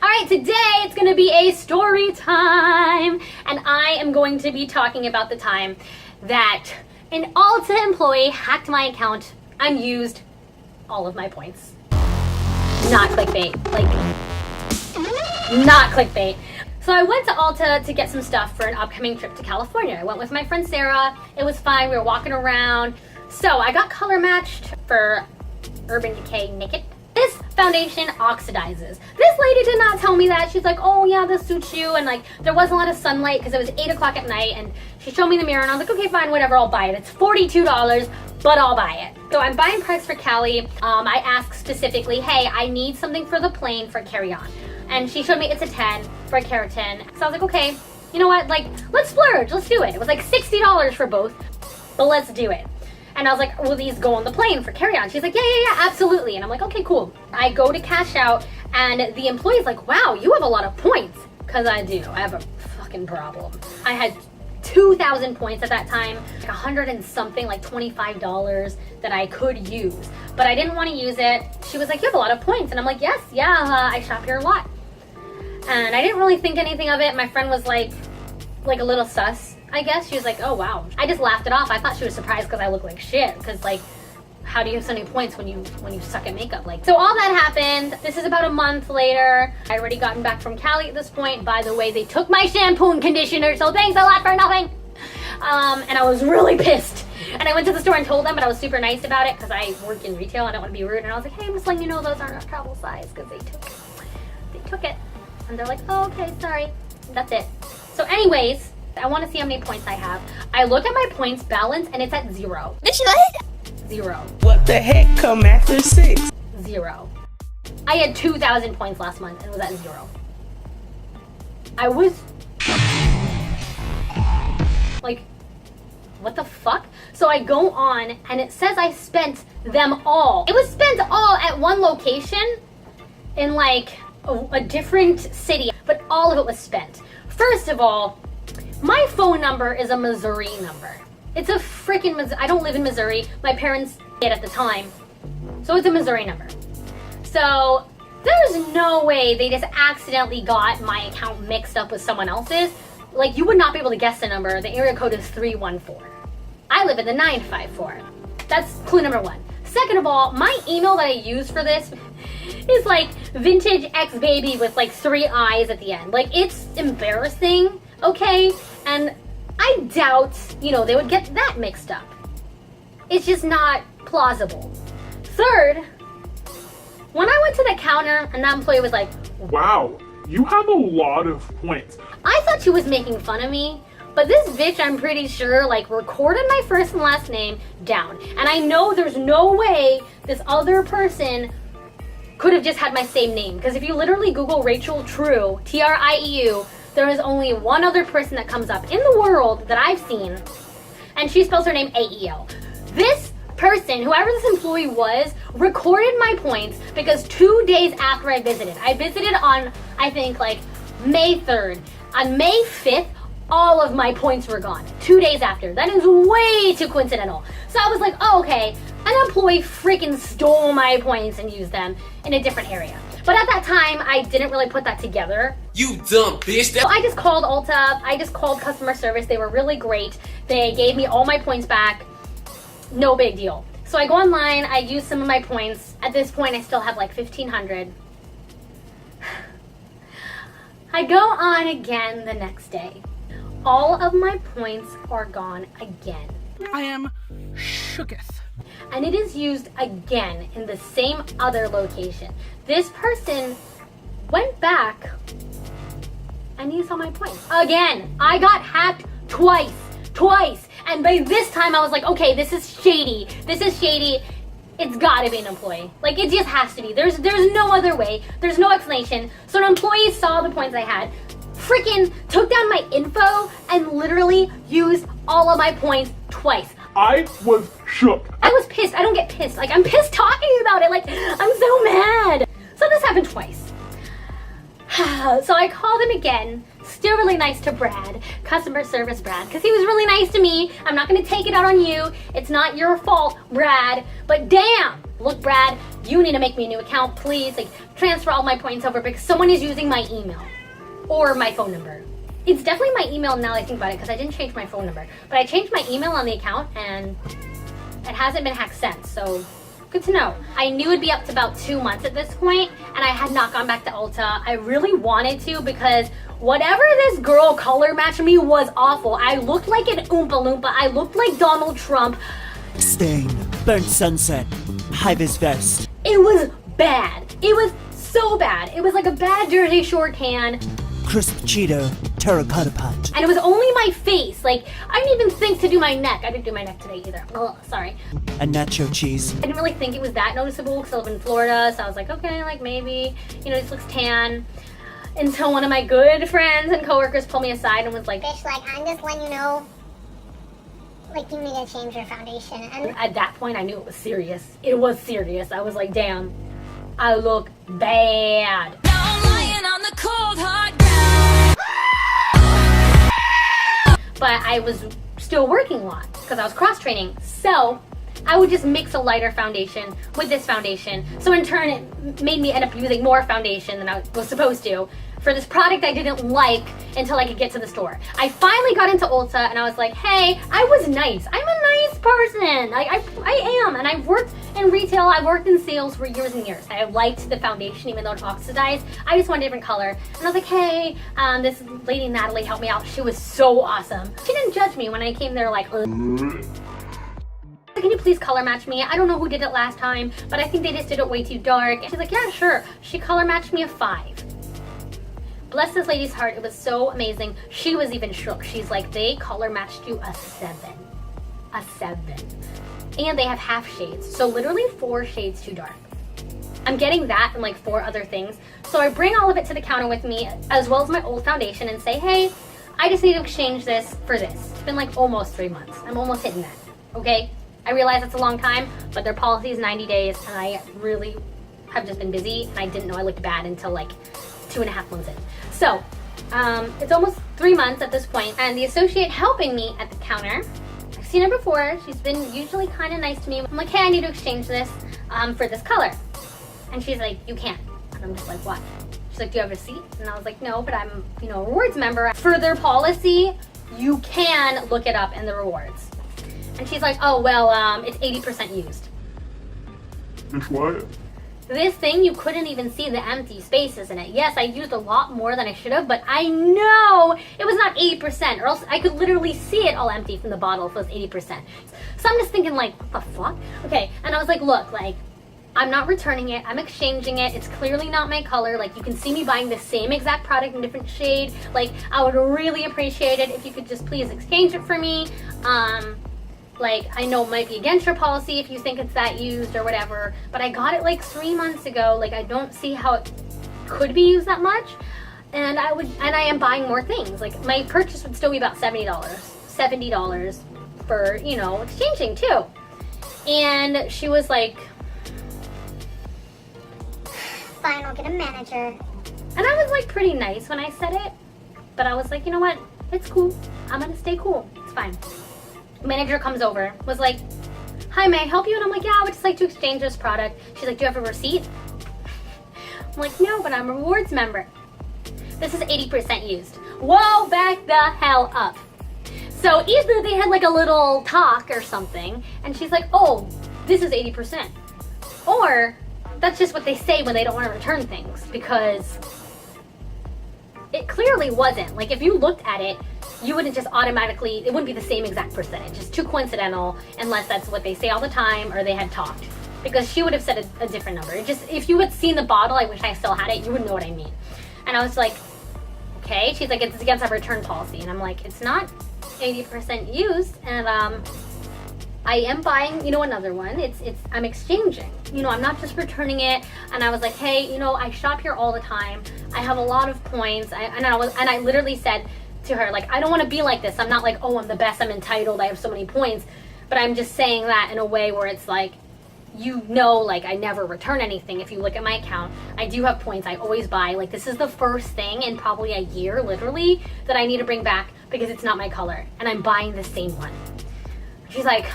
Alright, today it's going to be a story time, and I am going to be talking about the time that an Ulta employee hacked my account and used all of my points. Not clickbait. Not clickbait. So I went to Ulta to get some stuff for an upcoming trip to California. I went with my friend Sarah. It was fine. We were walking around. So I got color matched for Urban Decay Naked. This foundation oxidizes. This lady did not tell me that. She's like, oh yeah, this suits you. And like, there wasn't a lot of sunlight because it was 8 o'clock at night. And she showed me the mirror and I was like, okay, fine, whatever, I'll buy it. It's $42, but I'll buy it. So I'm buying price for Callie. I asked specifically, hey, I need something for the plane for carry-on. And she showed me it's a 10 for a keratin. So I was like, okay, you know what? Like, let's splurge, let's do it. It was like $60 for both, but let's do it. And I was like, will these go on the plane for carry-on? She's like, yeah, absolutely. And I'm like, okay, cool. I go to cash out and the employee's like, wow, you have a lot of points. Cause I do, I have a fucking problem. I had 2,000 points at that time, like 100 and something, like $25 that I could use. But I didn't want to use it. She was like, you have a lot of points. And I'm like, yes, yeah, I shop here a lot. And I didn't really think anything of it. My friend was like a little sus, I guess. She was like, oh wow. I just laughed it off. I thought she was surprised because I look like shit. Because like, how do you have so many points when you suck at makeup? Like, so all that happened. This is about a month later. I already gotten back from Cali at this point. By the way, they took my shampoo and conditioner, so thanks a lot for nothing. And I was really pissed. And I went to the store and told them, but I was super nice about it because I work in retail. I don't want to be rude. And I was like, hey, I'm just letting you know those aren't a travel size because they took it. And they're like, oh, okay, sorry. That's it. So anyways, I want to see how many points I have. I look at my points balance and it's at 0. Bitch, what? 0. What the heck come after 6? 0. I had 2,000 points last month and it was at 0. I was like, what the fuck? So I go on and it says I spent them all. It was spent all at one location in like a different city, but all of it was spent. First of all, my phone number is a Missouri number. It's a freaking Missouri. I don't live in Missouri. My parents did at the time. So it's a Missouri number. So there's no way they just accidentally got my account mixed up with someone else's. Like, you would not be able to guess the number. The area code is 314. I live in the 954. That's clue number 1. Second of all, my email that I use for this is like vintage X baby with like 3 eyes at the end. Like, it's embarrassing, okay? And I doubt, they would get that mixed up. It's just not plausible. Third, when I went to the counter and that employee was like, wow, you have a lot of points. I thought she was making fun of me, but this bitch, I'm pretty sure, like, recorded my first and last name down. And I know there's no way this other person could have just had my same name. Because if you literally Google Rachel Trieu, Trieu, there is only one other person that comes up in the world that I've seen, and she spells her name A-E-L. This person, whoever this employee was, recorded my points because 2 days after I visited on, I think, like, May 3rd. On May 5th, all of my points were gone. 2 days after. That is way too coincidental. So I was like, oh, okay, an employee freaking stole my points and used them in a different area. But at that time, I didn't really put that together. You dumb bitch. So I just called Ulta. I just called customer service. They were really great. They gave me all my points back. No big deal. So I go online. I use some of my points. At this point, I still have like 1,500. I go on again the next day. All of my points are gone again. I am shooketh. And it is used again in the same other location. This person went back and used all my points. Again, I got hacked twice. And by this time I was like, okay, this is shady. It's gotta be an employee. Like, it just has to be. There's no other way. There's no explanation. So an employee saw the points I had, freaking took down my info and literally used all of my points twice. I was shook. I was pissed. I don't get pissed. Like, I'm pissed talking about it. Like, I'm so mad. So this happened twice. So I called him again. Still really nice to Brad, customer service Brad, because he was really nice to me. I'm not going to take it out on you. It's not your fault, Brad. But damn, look, Brad, you need to make me a new account, please. Like, transfer all my points over because someone is using my email or my phone number. It's definitely my email now that I think about it because I didn't change my phone number. But I changed my email on the account and it hasn't been hacked since, so good to know. I knew it'd be up to about 2 months at this point, and I had not gone back to Ulta. I really wanted to because whatever this girl color matched me was awful. I looked like an Oompa Loompa. I looked like Donald Trump. Stain, burnt sunset, high-vis vest. It was bad. It was so bad. It was like a bad Jersey Shore tan. Crisp Cheeto, terracotta pot. And it was only my face. Like, I didn't even think to do my neck. I didn't do my neck today either. Oh, sorry. And nacho cheese. I didn't really think it was that noticeable because I live in Florida. So I was like, okay, like maybe, this looks tan. Until one of my good friends and coworkers pulled me aside and was like, bitch, like, I'm just letting you know, like, you need to change your foundation. And at that point, I knew it was serious. It was serious. I was like, damn, I look bad. Now I'm lying on the cold, hard ground. But I was still working a lot because I was cross-training. So I would just mix a lighter foundation with this foundation. So in turn, it made me end up using more foundation than I was supposed to for this product I didn't like until I could get to the store. I finally got into Ulta and I was like, hey, I was nice. I'm a nice person. I am. And I've worked in retail. I've worked in sales for years and years. I liked the foundation even though it oxidized. I just wanted a different color. And I was like, hey, this lady Natalie helped me out. She was so awesome. She didn't judge me when I came there like, can you please color match me? I don't know who did it last time, but I think they just did it way too dark. And she's like, yeah, sure. She color matched me a 5. Bless this lady's heart, it was so amazing. She was even shook. She's like, they color matched you a 7. A 7. And they have half shades. So literally 4 shades too dark. I'm getting that and like 4 other things. So I bring all of it to the counter with me, as well as my old foundation, and say, hey, I just need to exchange this for this. It's been like almost 3 months. I'm almost hitting that, okay? I realize it's a long time, but their policy is 90 days, and I really have just been busy, and I didn't know I looked bad until like 2.5 months in. So, it's almost 3 months at this point, and the associate helping me at the counter, I've seen her before. She's been usually kind of nice to me. I'm like, hey, I need to exchange this for this color. And she's like, you can't. And I'm just like, what? She's like, do you have a receipt? And I was like, no, but I'm, a rewards member. For their policy, you can look it up in the rewards. And she's like, oh, well, it's 80% used. Bitch, what? This thing, you couldn't even see the empty spaces in it. Yes, I used a lot more than I should have, but I know it was not 80%, or else I could literally see it all empty from the bottle if it was 80%. So I'm just thinking like, what the fuck? Okay, and I was like, look, like, I'm not returning it, I'm exchanging it, it's clearly not my color, like, you can see me buying the same exact product in different shade, like, I would really appreciate it if you could just please exchange it for me. Like, I know it might be against your policy if you think it's that used or whatever, but I got it like 3 months ago. Like, I don't see how it could be used that much. And I am buying more things. Like, my purchase would still be about $70 for, exchanging too. And she was like, fine, I'll get a manager. and I was like pretty nice when I said it, but I was like, you know what? It's cool. I'm gonna stay cool. It's fine. Manager comes over, was like, hi, may I help you? And I'm like, yeah, I would just like to exchange this product. She's like, do you have a receipt? I'm like, no, but I'm a rewards member. This is 80% used. Whoa, back the hell up. So either they had like a little talk or something, and she's like, oh, this is 80%. Or that's just what they say when they don't want to return things, because it clearly wasn't. Like, if you looked at it, you wouldn't just automatically, it wouldn't be the same exact percentage. It's too coincidental, unless that's what they say all the time or they had talked. Because she would have said a different number. It just, if you had seen the bottle, I wish I still had it, you would know what I mean. And I was like, okay. She's like, it's against our return policy. And I'm like, it's not 80% used. And I am buying, another one. I'm exchanging. I'm not just returning it. And I was like, hey, I shop here all the time. I have a lot of points. And I literally said to her, like, I don't want to be like this. I'm not like, oh, I'm the best, I'm entitled, I have so many points. But I'm just saying that in a way where it's like, like, I never return anything. If you look at my account, I do have points. I always buy. Like, this is the first thing in probably a year, literally, that I need to bring back because it's not my color. And I'm buying the same one. She's like,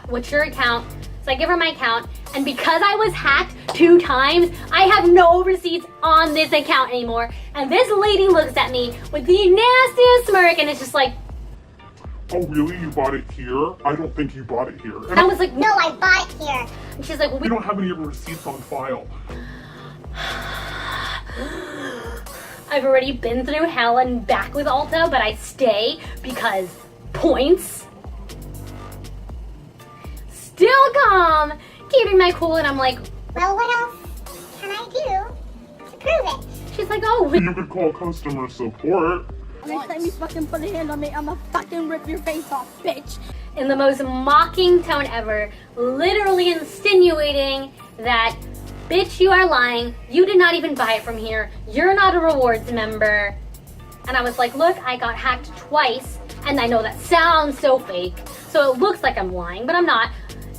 what's your account? So I give her my account, And because I was hacked 2 times, I have no receipts on this account anymore. And this lady looks at me with the nastiest smirk and it's just like, Oh, really? You bought it here? I don't think you bought it here. And I was like, No, I bought it here. And she's like, well, we don't have any of your receipts on file. I've already been through hell and back with Ulta, but I stay because points. Still calm, keeping my cool, and I'm like, Well, what else can I do to prove it? she's like, oh, You could call customer support. Next time you fucking put a hand on me, I'ma fucking rip your face off, bitch. in the most mocking tone ever, literally insinuating that, bitch, you are lying. You did not even buy it from here. You're not a rewards member. And I was like, look, I got hacked twice. And I know that sounds so fake. So it looks like I'm lying, but I'm not.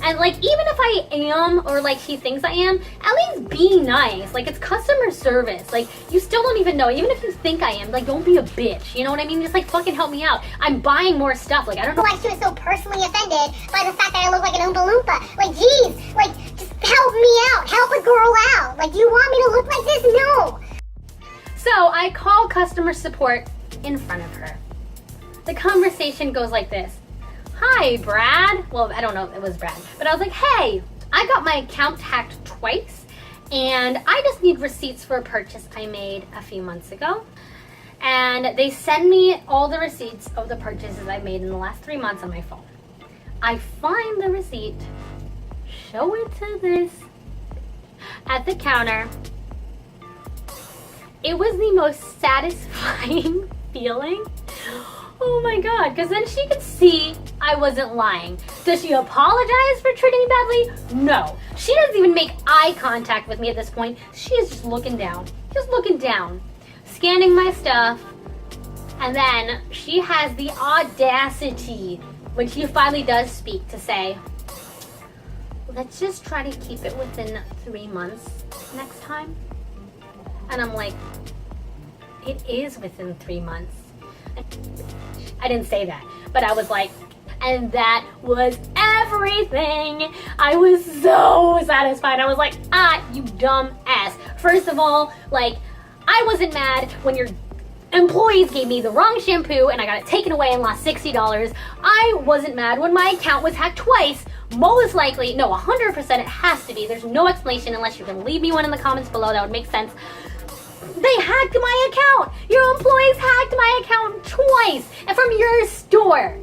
And like, even if I am, or like she thinks I am, at least be nice. Like, it's customer service. Like, you still don't even know. Even if you think I am, like, don't be a bitch. You know what I mean? Just like fucking help me out. I'm buying more stuff. Like, I don't know. Like, she was so personally offended by the fact that I look like an Oompa Loompa. Like, geez, like, just help me out. Help a girl out. Like, do you want me to look like this? No. So I call customer support in front of her. The conversation goes like this. Hi, Brad. Well, I don't know if it was Brad, but I was like, hey, I got my account hacked twice, and I just need receipts for a purchase I made a few months ago. And they send me all the receipts of the purchases I made in the last 3 months on my phone. I find the receipt, show it to this at the counter. It was the most satisfying feeling. Oh my god, because then she could see I wasn't lying. Does she apologize for treating me badly? No. She doesn't even make eye contact with me at this point. She is just looking down. Just looking down. Scanning my stuff. And then she has the audacity, when she finally does speak, to say, let's just try to keep it within 3 months next time. And I'm like, it is within 3 months. I didn't say that, but I was like, and that was everything. I was so satisfied. I was like, you dumb ass. First of all, like, I wasn't mad when your employees gave me the wrong shampoo and I got it taken away and lost $60. I wasn't mad when my account was hacked twice. Most likely, no, 100% it has to be. There's no explanation unless you can leave me one in the comments below. That would make sense. They hacked my account. Your employees hacked my account twice and from your store.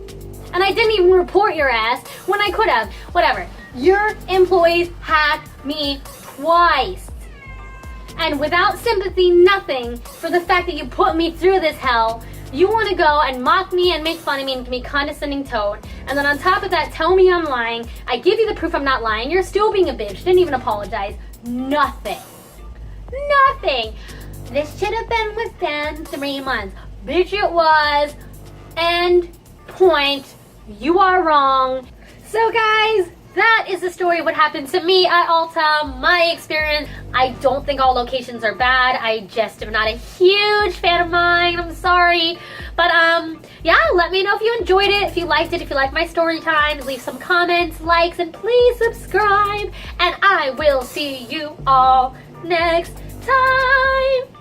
And I didn't even report your ass when I could have. Whatever. Your employees hacked me twice. And without sympathy, nothing for the fact that you put me through this hell, you want to go and mock me and make fun of me and give me condescending tone. And then on top of that, tell me I'm lying. I give you the proof I'm not lying. You're still being a bitch. Didn't even apologize. Nothing. Nothing. This should have been within 3 months. Bitch, it was. End point. You are wrong. So guys, that is the story of what happened to me at Ulta. My experience. I don't think all locations are bad. I just am not a huge fan of mine. I'm sorry. But yeah, let me know if you enjoyed it, if you liked it, if you liked my story times. Leave some comments, likes, and please subscribe. And I will see you all next time.